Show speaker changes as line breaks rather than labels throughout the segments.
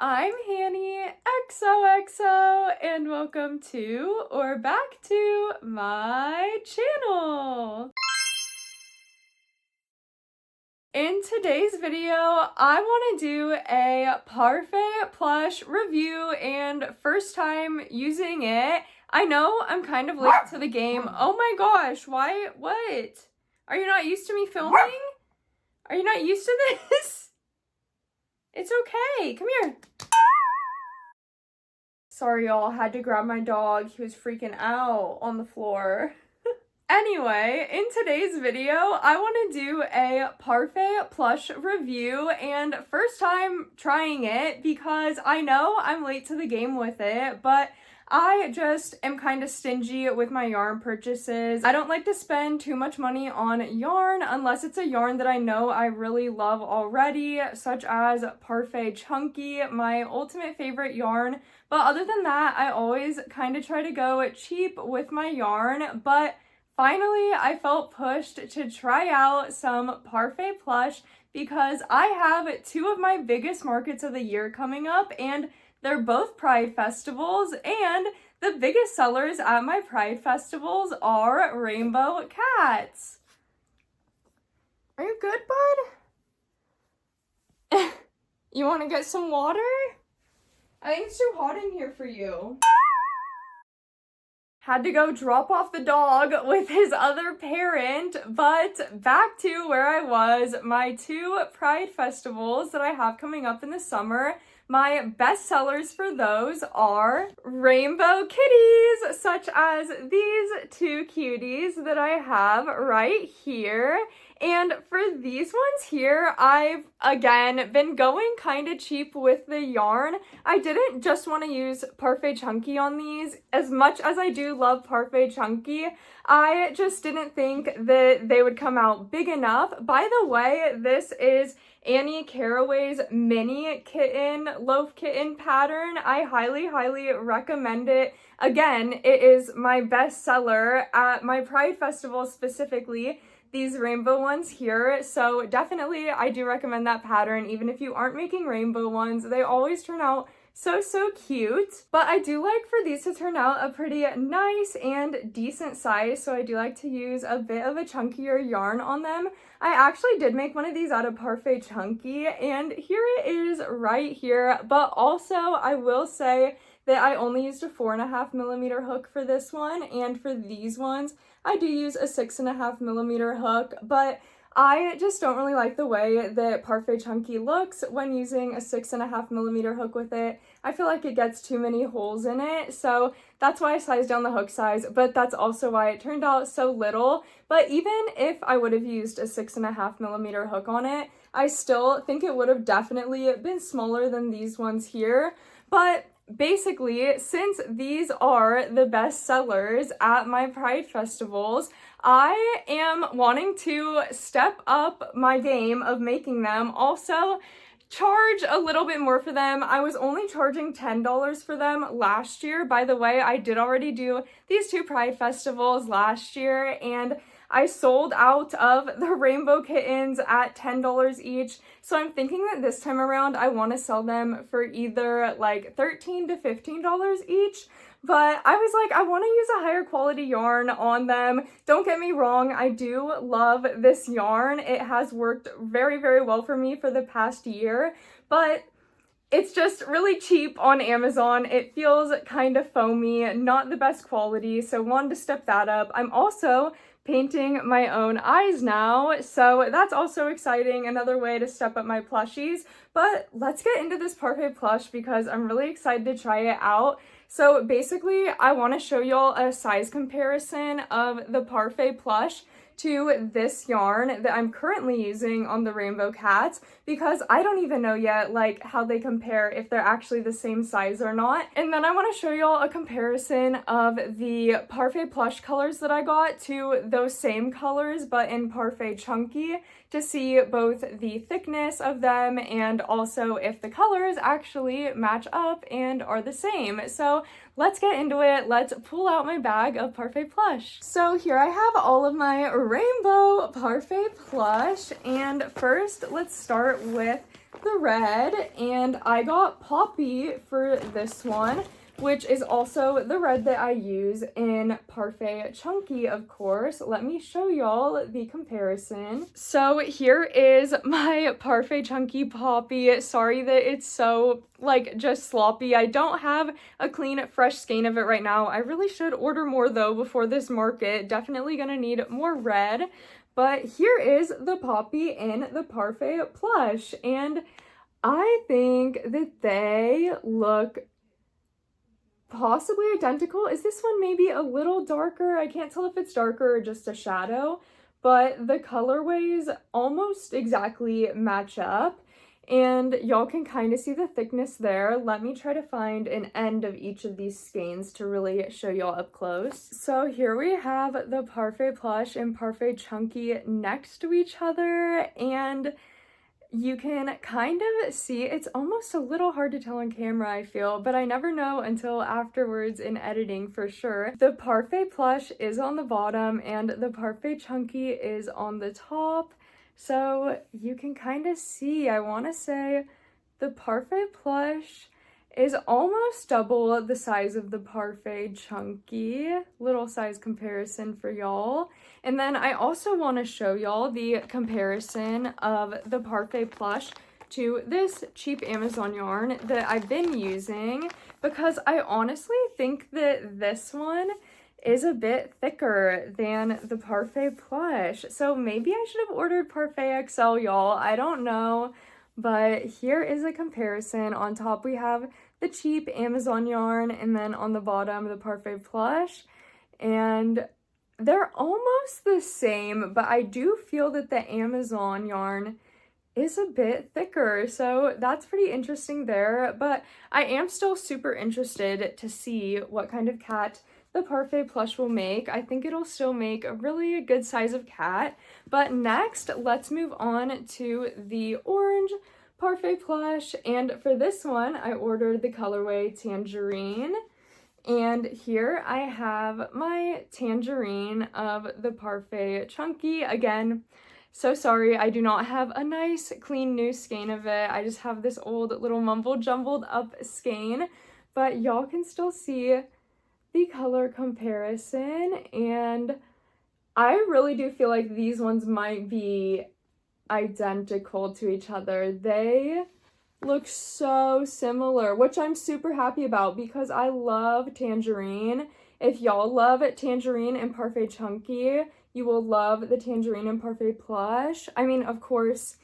I'm Hanny XOXO and welcome to or back to my channel. In today's video, I want to do a Parfait Plush review and first time using it. I know I'm kind of late to the game. Oh my gosh, why? What? Are you not used to me filming? Are you not used to this? It's okay. Come here. Sorry, y'all. Had to grab my dog. He was freaking out on the floor. Anyway, in today's video, I want to do a Parfait Plush review and first time trying it because I know I'm late to the game with it, but I just am kind of stingy with my yarn purchases. I don't like to spend too much money on yarn unless it's a yarn that I know I really love already, such as Parfait Chunky, my ultimate favorite yarn. But other than that, I always kind of try to go cheap with my yarn, but finally, I felt pushed to try out some Parfait Plush because I have two of my biggest markets of the year coming up and they're both Pride festivals, and the biggest sellers at my Pride festivals are rainbow cats. Are you good, bud? You want to get some water? I think it's too hot in here for you. Had to go drop off the dog with his other parent, but back to where I was, my two Pride festivals that I have coming up in the summer. My best sellers for those are rainbow kitties, such as these two cuties that I have right here. And for these ones here, I've, again, been going kind of cheap with the yarn. I didn't just want to use Parfait Chunky on these. As much as I do love Parfait Chunky, I just didn't think that they would come out big enough. By the way, this is Annie Caraway's mini kitten, loaf kitten pattern. I highly, highly recommend it. Again, it is my best seller at my Pride Festival specifically, these rainbow ones here. So definitely I do recommend that pattern. Even if you aren't making rainbow ones, they always turn out so cute. But I do like for these to turn out a pretty nice and decent size, so I do like to use a bit of a chunkier yarn on them. I actually did make one of these out of Parfait Chunky, and here it is right here. But also I will say that I only used a 4.5mm hook for this one, and for these ones I do use a 6.5mm hook, but I just don't really like the way that Parfait Chunky looks when using a 6.5mm hook with it. I feel like it gets too many holes in it, so that's why I sized down the hook size, but that's also why it turned out so little. But even if I would have used a 6.5mm hook on it, I still think it would have definitely been smaller than these ones here. But basically, since these are the best sellers at my Pride festivals, I am wanting to step up my game of making them. Also, charge a little bit more for them. I was only charging $10 for them last year. By the way, I did already do these two Pride festivals last year, and I sold out of the rainbow kittens at $10 each. So I'm thinking that this time around I want to sell them for either like $13 to $15 each. But I was like, I want to use a higher quality yarn on them. Don't get me wrong, I do love this yarn. It has worked very well for me for the past year, but it's just really cheap on Amazon. It feels kind of foamy, not the best quality, so wanted to step that up. I'm also painting my own eyes now, so that's also exciting, another way to step up my plushies. But let's get into this Parfait Plush because I'm really excited to try it out. So basically, I want to show y'all a size comparison of the Parfait Plush to this yarn that I'm currently using on the rainbow cats because I don't even know yet like how they compare, if they're actually the same size or not. And then I want to show y'all a comparison of the Parfait Plush colors that I got to those same colors but in Parfait Chunky to see both the thickness of them and also if the colors actually match up and are the same. So let's get into it. Let's pull out my bag of Parfait Plush. So here I have all of my rainbow Parfait Plush, and first let's start with the red, and I got Poppy for this one, which is also the red that I use in Parfait Chunky, of course. Let me show y'all the comparison. So here is my Parfait Chunky Poppy. Sorry that it's so, like, just sloppy. I don't have a clean, fresh skein of it right now. I really should order more, though, before this market. Definitely gonna need more red. But here is the Poppy in the Parfait Plush, and I think that they look possibly identical. Is this one maybe a little darker? I can't tell if it's darker or just a shadow, but the colorways almost exactly match up, and y'all can kind of see the thickness there. Let me try to find an end of each of these skeins to really show y'all up close. So here we have the Parfait Plush and Parfait Chunky next to each other, and you can kind of see, it's almost a little hard to tell on camera, I feel, but I never know until afterwards in editing for sure. The Parfait Plush is on the bottom and the Parfait Chunky is on the top. So you can kind of see, I want to say the Parfait Plush is almost double the size of the Parfait Chunky. Little size comparison for y'all. And then I also want to show y'all the comparison of the Parfait Plush to this cheap Amazon yarn that I've been using, because I honestly think that this one is a bit thicker than the Parfait Plush. So maybe I should have ordered Parfait XL, y'all. I don't know. But here is a comparison. On top we have the cheap Amazon yarn, and then on the bottom the Parfait Plush. And they're almost the same, but I do feel that the Amazon yarn is a bit thicker, so that's pretty interesting there. But I am still super interested to see what kind of cat the Parfait Plush will make. I think it'll still make a really good size of cat. But next, let's move on to the orange Parfait Plush, and for this one I ordered the colorway Tangerine. And here I have my Tangerine of the Parfait Chunky. Again, so sorry I do not have a nice clean new skein of it. I just have this old little mumbled jumbled up skein, but y'all can still see the color comparison, and I really do feel like these ones might be identical to each other. They look so similar, which I'm super happy about because I love Tangerine. If y'all love Tangerine and Parfait Chunky, you will love the Tangerine and Parfait Plush. I mean, of course,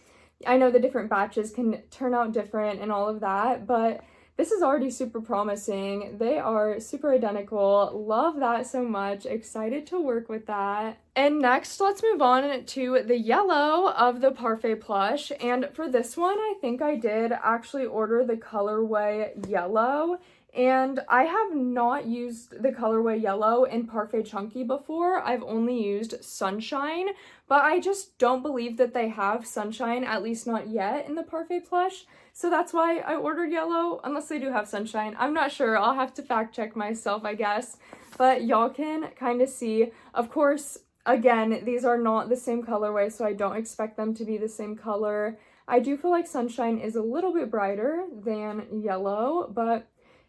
I know the different batches can turn out different and all of that, but this is already super promising. They are super identical. Love that so much. Excited to work with that. And next, let's move on to the yellow of the Parfait Plush. And for this one, I think I did actually order the colorway yellow. And I have not used the colorway yellow in Parfait Chunky before. I've only used Sunshine, but I just don't believe that they have Sunshine, at least not yet, in the Parfait Plush. So that's why I ordered yellow, unless they do have Sunshine. I'm not sure. I'll have to fact check myself, I guess. But y'all can kind of see. Of course, again, these are not the same colorway, so I don't expect them to be the same color. I do feel like Sunshine is a little bit brighter than yellow, but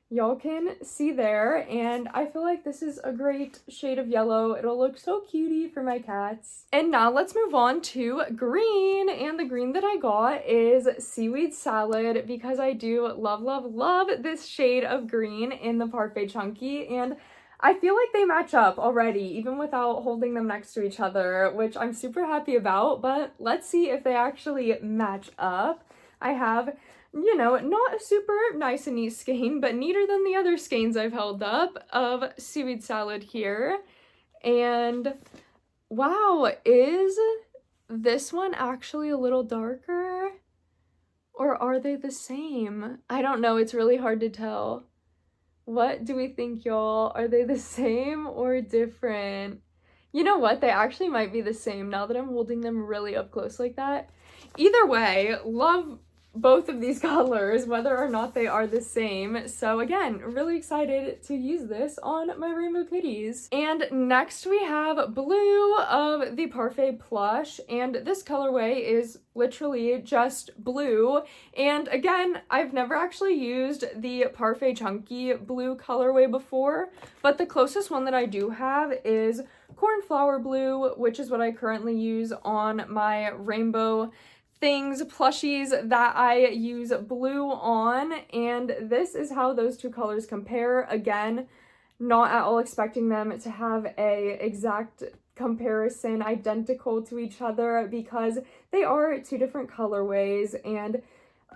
y'all can see there, and I feel like this is a great shade of yellow. It'll look so cutie for my cats. And now let's move on to green, and the green that I got is Seaweed Salad because I do love, love, love this shade of green in the Parfait Chunky, and I feel like they match up already, even without holding them next to each other, which I'm super happy about, but let's see if they actually match up. I have, you know, not a super nice and neat skein, but neater than the other skeins I've held up of Seaweed Salad here. And wow, is this one actually a little darker? Or are they the same? I don't know, it's really hard to tell. What do we think, y'all? Are they the same or different? You know what? They actually might be the same now that I'm holding them really up close like that. Either way, love both of these colors, whether or not they are the same. So again, really excited to use this on my rainbow kitties. And next we have blue of the Parfait Plush, and this colorway is literally just blue. And again, I've never actually used the Parfait Chunky blue colorway before, but the closest one that I do have is Cornflower Blue, which is what I currently use on my rainbow things, plushies that I use blue on, and this is how those two colors compare. Again, not at all expecting them to have a exact comparison identical to each other because they are two different colorways, and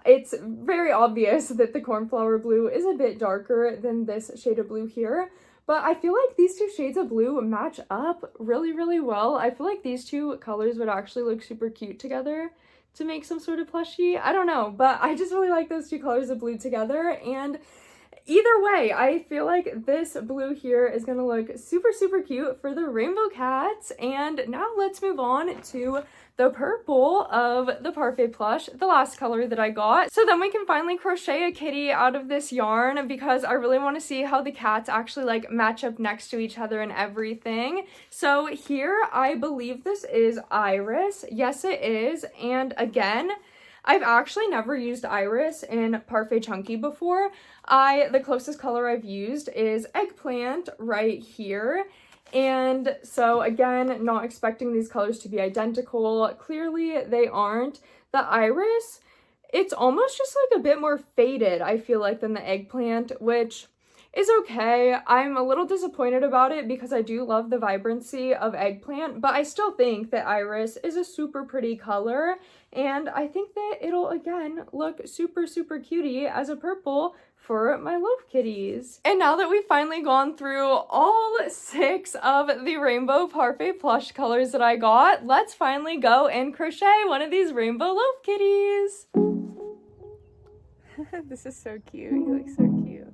it's very obvious that the Cornflower Blue is a bit darker than this shade of blue here. But I feel like these two shades of blue match up really, really well. I feel like these two colors would actually look super cute together to make some sort of plushie. I don't know, but I just really like those two colors of blue together. And either way, I feel like this blue here is gonna look super, super cute for the rainbow cats. And now let's move on to the purple of the Parfait Plush, the last color that I got. So then we can finally crochet a kitty out of this yarn because I really want to see how the cats actually like match up next to each other and everything. So here, I believe this is Iris. Yes, it is. And again, I've actually never used Iris in Parfait Chunky before. The closest color I've used is Eggplant right here. And so again, not expecting these colors to be identical. Clearly they aren't. The Iris, it's almost just like a bit more faded, I feel like, than the Eggplant, which is okay. I'm a little disappointed about it because I do love the vibrancy of Eggplant, but I still think that Iris is a super pretty color, and I think that it'll again look super, super cutie as a purple for my love kitties. And now that we've finally gone through all 6 of the rainbow Parfait Plush colors that I got, let's finally go and crochet one of these rainbow love kitties. This is so cute. You look so cute.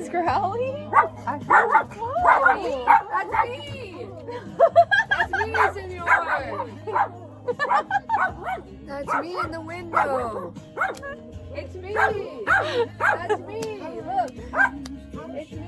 Growly? That's me! That's me, senor! That's me in the window! It's me! That's me! Look! It's me!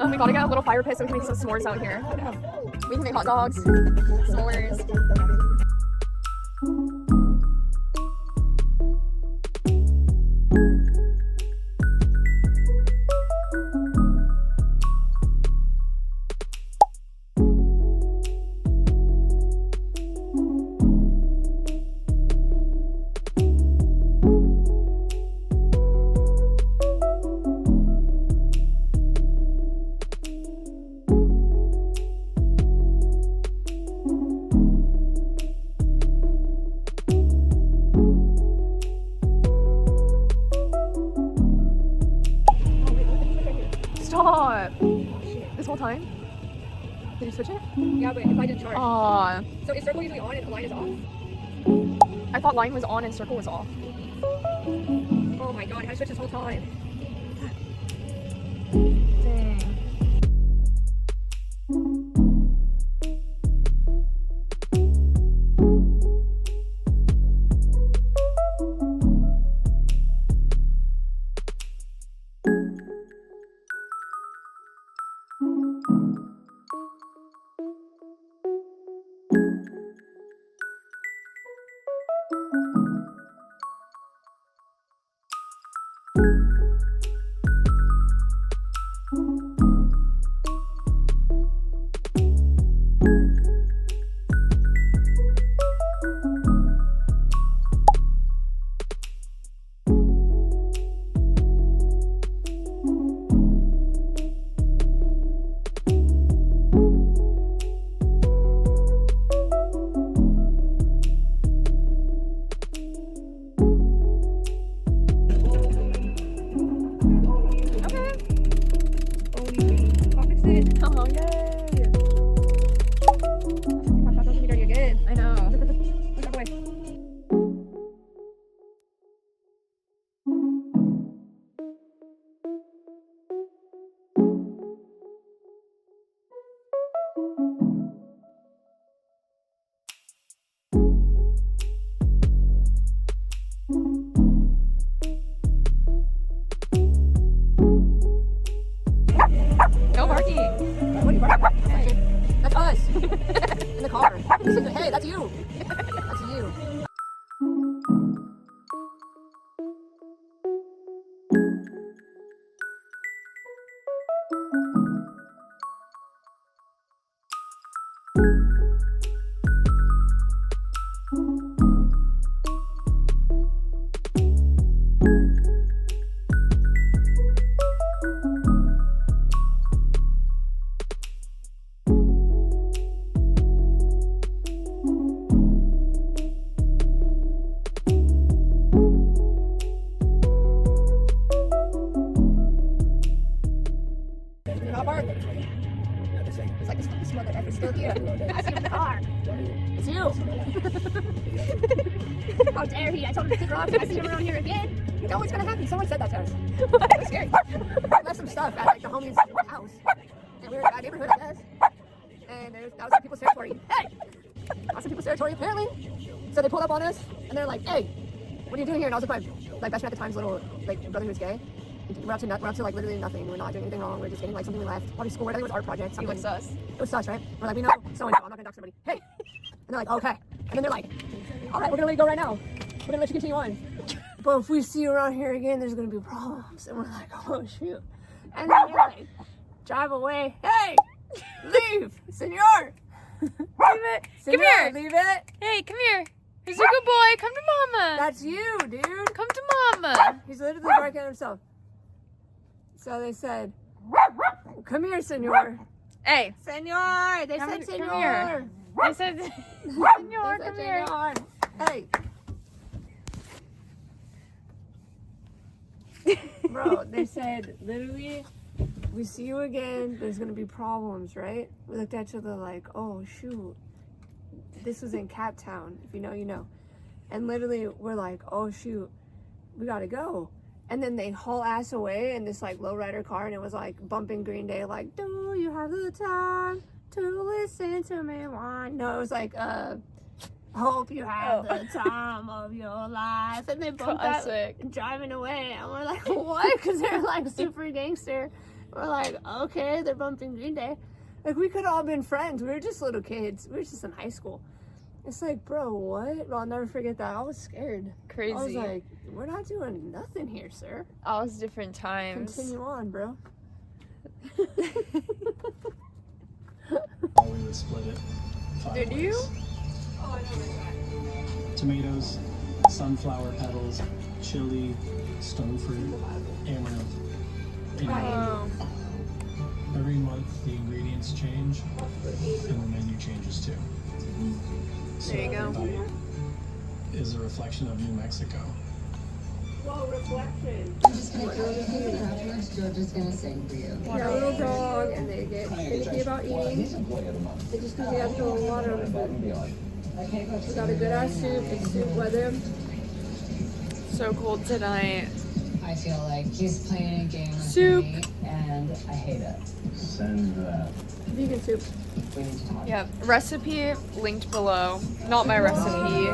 We gotta get a little fire pit so we can make some s'mores out here. We can make hot dogs, s'mores. Stop! This whole time? Did you switch it?
Yeah, but if I didn't charge.
Aw.
So is circle usually on and line is off?
I thought line was on and circle was off.
Oh my god, I switched this whole time.
Dang. Oh, yay!
That doesn't be dirty again.
I know.
Put that away.
No barking.
What are you barking? That's us. In the car. Hey, that's you. That's you. Not bark. It's like this fucking smell that everyone's still here. I see him in the car. It's you. How dare he? I told him to take her off and I see him around here again. You know what's gonna happen? Someone said that to us. It's scary. I left some stuff at like the homie's house. And we were in a neighborhood, I guess. And that was some people's territory. Hey! That was some people's territory, apparently. So they pulled up on us, and they're like, hey, what are you doing here? And I was with my best friend at the time's little, like, brother who was gay. We're up to like literally nothing. We're not doing anything wrong. We're just getting like something we left. Probably school. I think it was art project.
It was sus.
It was sus, right? We're like, we know so-and-so. I'm not gonna dox somebody. Hey! And they're like, okay. And then they're like, all right, we're gonna let you go right now. We're gonna let you continue on. But if we see you around here again, there's gonna be problems. And we're like, oh shoot. And then you're like, drive away. Hey! Leave! Senor!
Leave it.
Senor,
Come here.
leave it.
Hey, come here. He's a good boy. Come to mama.
That's you, dude.
Come to mama.
He's literally barking at himself. So they said, come here, senor.
Hey.
Senor! They said senor!
Come here. They said, senor, come here.
Senor. Hey. Bro, they said, literally, we see you again, there's gonna be problems, right? We looked at each other like, oh, shoot. This was in Cap Town. If you know, you know. And literally, we're like, oh, shoot. We gotta go. And then they haul ass away in this like lowrider car, and it was like bumping Green Day, like, do you have the time to listen to me whine? No, it was like, hope you have the time of your life. And they bumped out driving away, and we're like, what? Because they're like super gangster. We're like, okay, they're bumping Green Day. Like, we could all been friends. We were just little kids. We were just in high school. It's like, bro, what? Well, I'll never forget that. I was scared.
Crazy.
I was like, we're not doing nothing here, sir.
All those different times.
Continue on, bro.
We would split it 5
Did
ways.
you?
Oh, I know.
Tomatoes, sunflower petals, chili, stone fruit, amaranth. You know,
Oh.
every month the ingredients change and the menu changes too. So
There you go.
every bite is a reflection of New Mexico.
Whoa, reflection.
I'm just gonna throw the food afterwards. Georgia's gonna sing for you.
You're a little dog, and they get finicky about eating. It's just because you have to throw water on the food. We got a good ass soup. It's soup weather.
So cold tonight.
I feel like he's playing a game with
Soup.
me, and I hate it.
Send that.
Vegan soup.
We need to talk.
Yep. Recipe linked below. Not my recipe.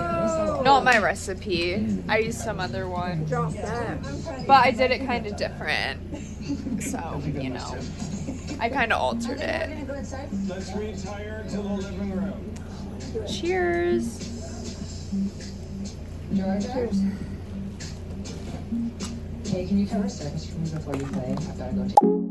Not my recipe. I used some other one.
Drop that.
But I did it kind of different. So, you know. I kind of altered it.
Let's retire to the living room.
Cheers.
Georgia? Hey, can you cover service for me before you play? I've gotta go to...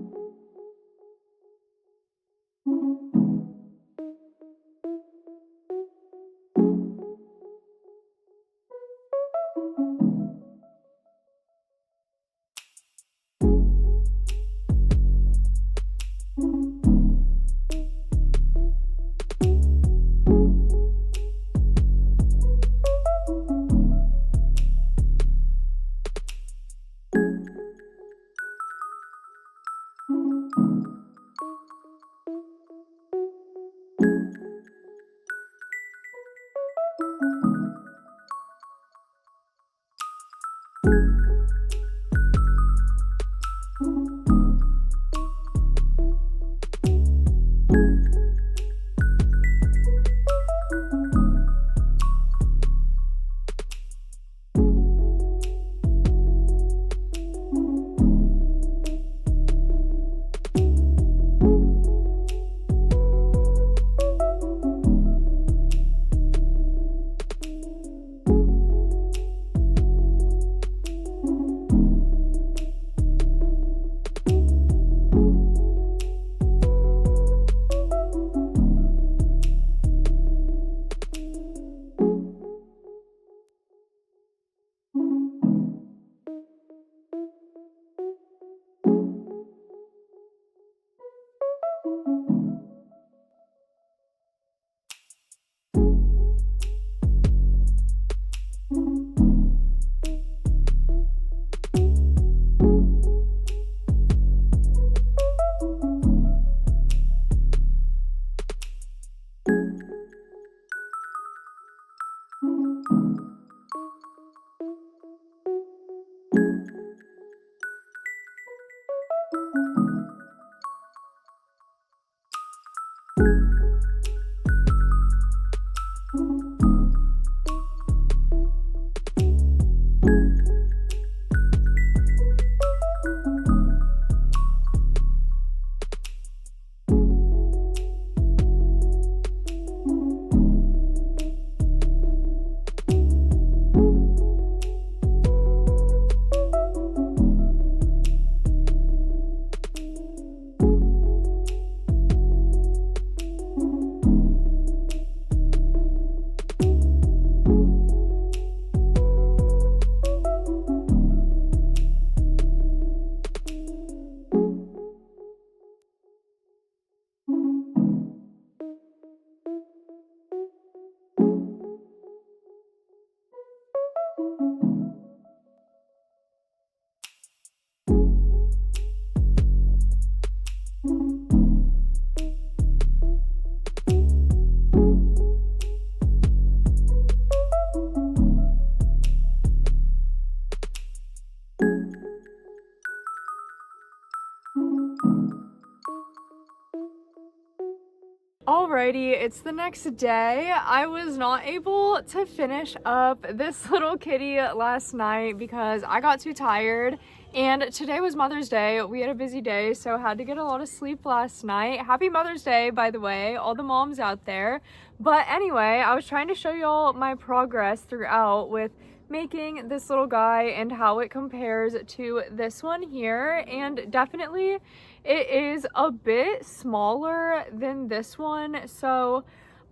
Alrighty, it's the next day. I was not able to finish up this little kitty last night because I got too tired, and today was Mother's Day. We had a busy day, so had to get a lot of sleep last night. Happy Mother's Day, by the way, all the moms out there. But anyway, I was trying to show y'all my progress throughout with making this little guy and how it compares to this one here, and definitely it is a bit smaller than this one, so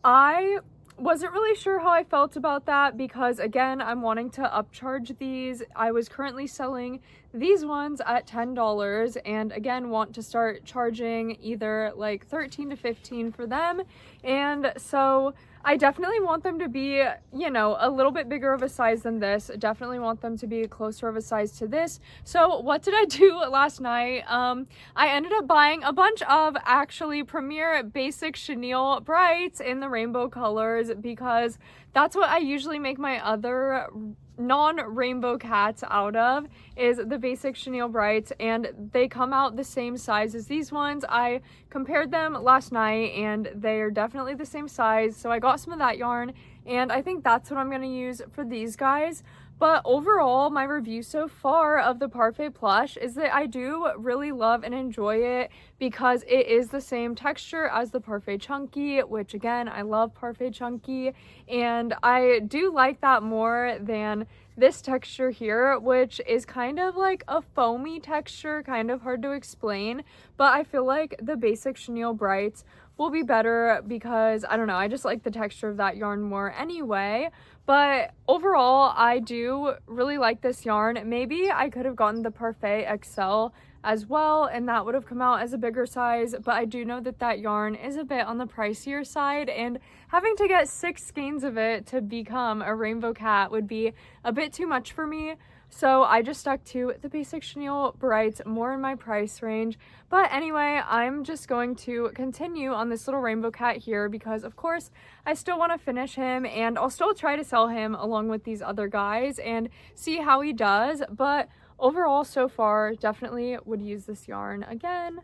I wasn't really sure how I felt about that because, again, I'm wanting to upcharge these. I was currently selling these ones at $10 and, again, want to start charging either like $13 to $15 for them, and so I definitely want them to be, you know, a little bit bigger of a size than this. Definitely want them to be closer of a size to this. So what did I do last night? I ended up buying a bunch of actually Premier Basix Chenille Brights in the rainbow colors because that's what I usually make my other non-rainbow cats out of, is the Basic Chenille Brights, and they come out the same size as these ones. I compared them last night and they're definitely the same size, so I got some of that yarn and I think that's what I'm going to use for these guys. But overall, my review so far of the Parfait Plush is that I do really love and enjoy it because it is the same texture as the Parfait Chunky, which again, I love Parfait Chunky, and I do like that more than this texture here, which is kind of like a foamy texture, kind of hard to explain, but I feel like the Basic Chenille Brights will be better because, I don't know, I just like the texture of that yarn more anyway. But overall, I do really like this yarn. Maybe I could have gotten the Parfait XL as well, and that would have come out as a bigger size, but I do know that that yarn is a bit on the pricier side, and having to get 6 skeins of it to become a rainbow cat would be a bit too much for me. So I just stuck to the Basic Chenille Brights, more in my price range. But anyway, I'm just going to continue on this little rainbow cat here because, of course, I still want to finish him, and I'll still try to sell him along with these other guys and see how he does. But overall, so far, definitely would use this yarn again.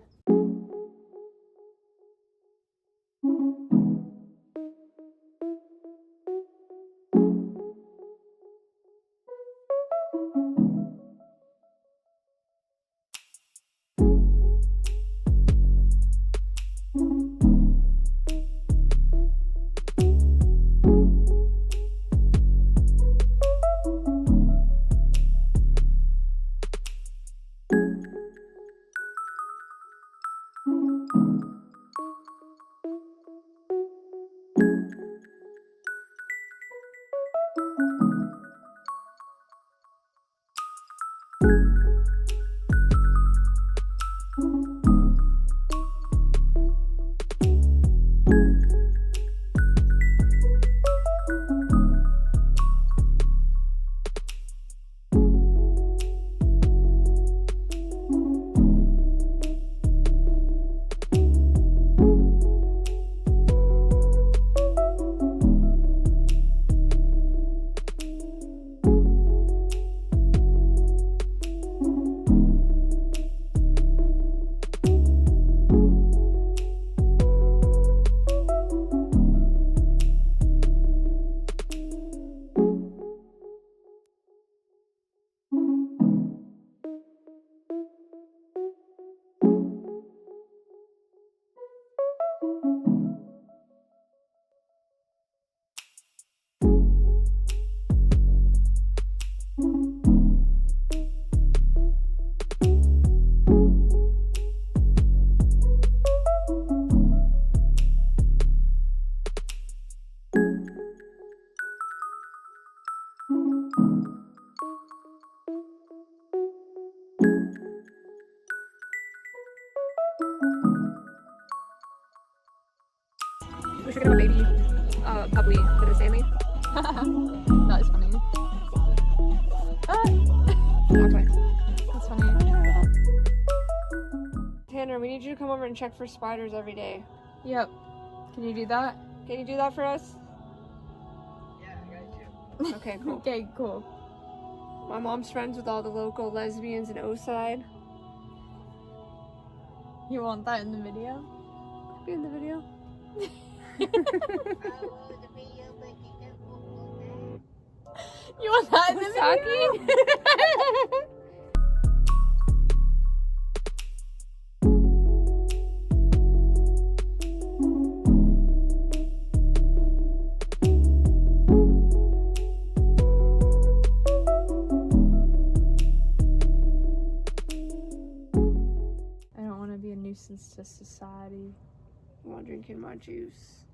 We should get a baby puppy for the Sammy.
That is funny.
Okay.
That's funny.
Tanner, we need you to come over and check for spiders every day.
Yep. Can you do that?
Can you do that for us?
Yeah, I got you.
Okay, cool.
Okay, cool.
My mom's friends with all the local lesbians in Oside.
You want that in the video?
Be in the video.
You want that in the video? I don't want to be a nuisance to society.
While drinking my juice.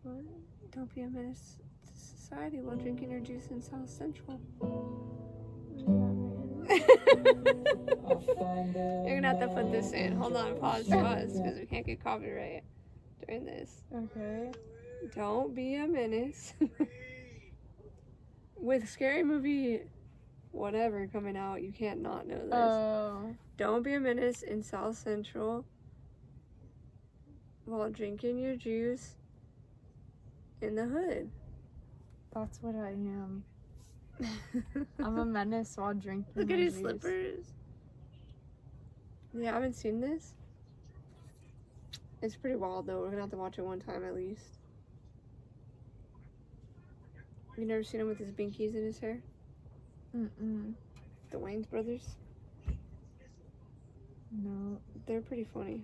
What? Don't be a menace to society while drinking your juice in South Central. You're gonna have to put this in. Hold on, pause, because we can't get copyright during this.
Okay.
Don't be a menace. With Scary Movie whatever coming out, you can't not know this.
Oh.
Don't be a menace in South Central while drinking your juice in the hood.
That's what I am. I'm a menace while drinking.
Look
my
at his
juice.
slippers. Yeah, I haven't seen this. It's pretty wild though. We're gonna have to watch it one time at least. You never seen him with his binkies in his hair?
Mm-mm.
The Wayans brothers?
No.
They're pretty funny.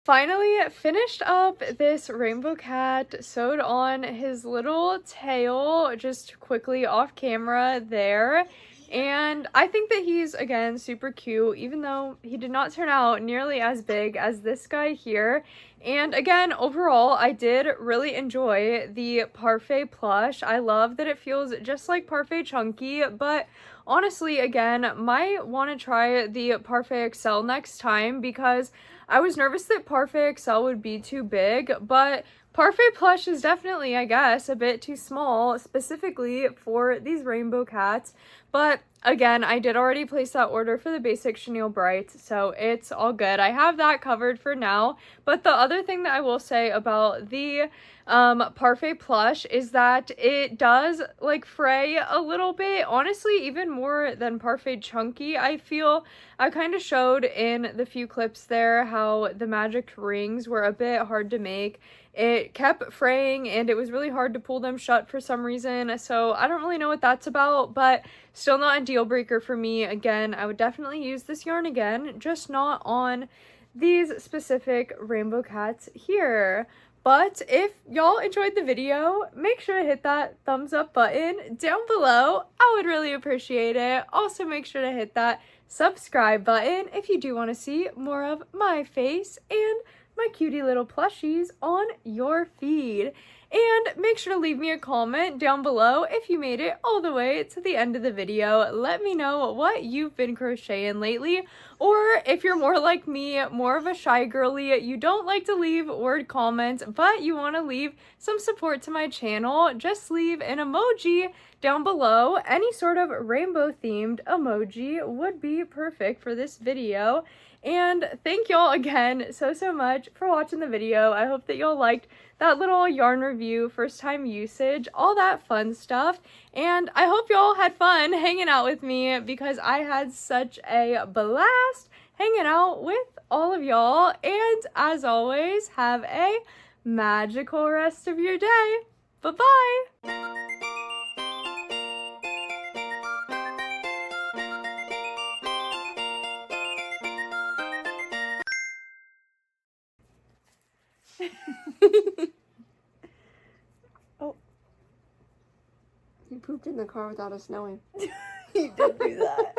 Finally finished up this rainbow cat, sewed on his little tail just quickly off camera there. And I think that he's, again, super cute, even though he did not turn out nearly as big as this guy here. And again, overall, I did really enjoy the Parfait Plush. I love that it feels just like Parfait Chunky, but honestly, again, might want to try the Parfait XL next time because I was nervous that Parfait XL would be too big, but Parfait Plush is definitely, I guess, a bit too small, specifically for these rainbow cats. But again, I did already place that order for the Basic Chenille Brights, so it's all good. I have that covered for now. But the other thing that I will say about the Parfait Plush is that it does like fray a little bit, honestly, even more than Parfait Chunky. I feel I kind of showed in the few clips there how the magic rings were a bit hard to make. It kept fraying and it was really hard to pull them shut for some reason, so I don't really know what that's about, but still not a deal breaker for me. Again, I would definitely use this yarn again, just not on these specific rainbow cats here. But if y'all enjoyed the video, make sure to hit that thumbs up button down below. I would really appreciate it. Also, make sure to hit that subscribe button if you do want to see more of my face and my cutie little plushies on your feed. And make sure to leave me a comment down below if you made it all the way to the end of the video. Let me know what you've been crocheting lately, or if you're more like me, more of a shy girly, you don't like to leave word comments, but you want to leave some support to my channel, just leave an emoji down below. Any sort of rainbow themed emoji would be perfect for this video. And thank y'all again so much for watching the video. I hope that y'all liked that little yarn review, first time usage, all that fun stuff. And I hope y'all had fun hanging out with me because I had such a blast hanging out with all of y'all. And as always, have a magical rest of your day. Bye-bye!
Oh. He pooped in the car without us knowing.
He did do that.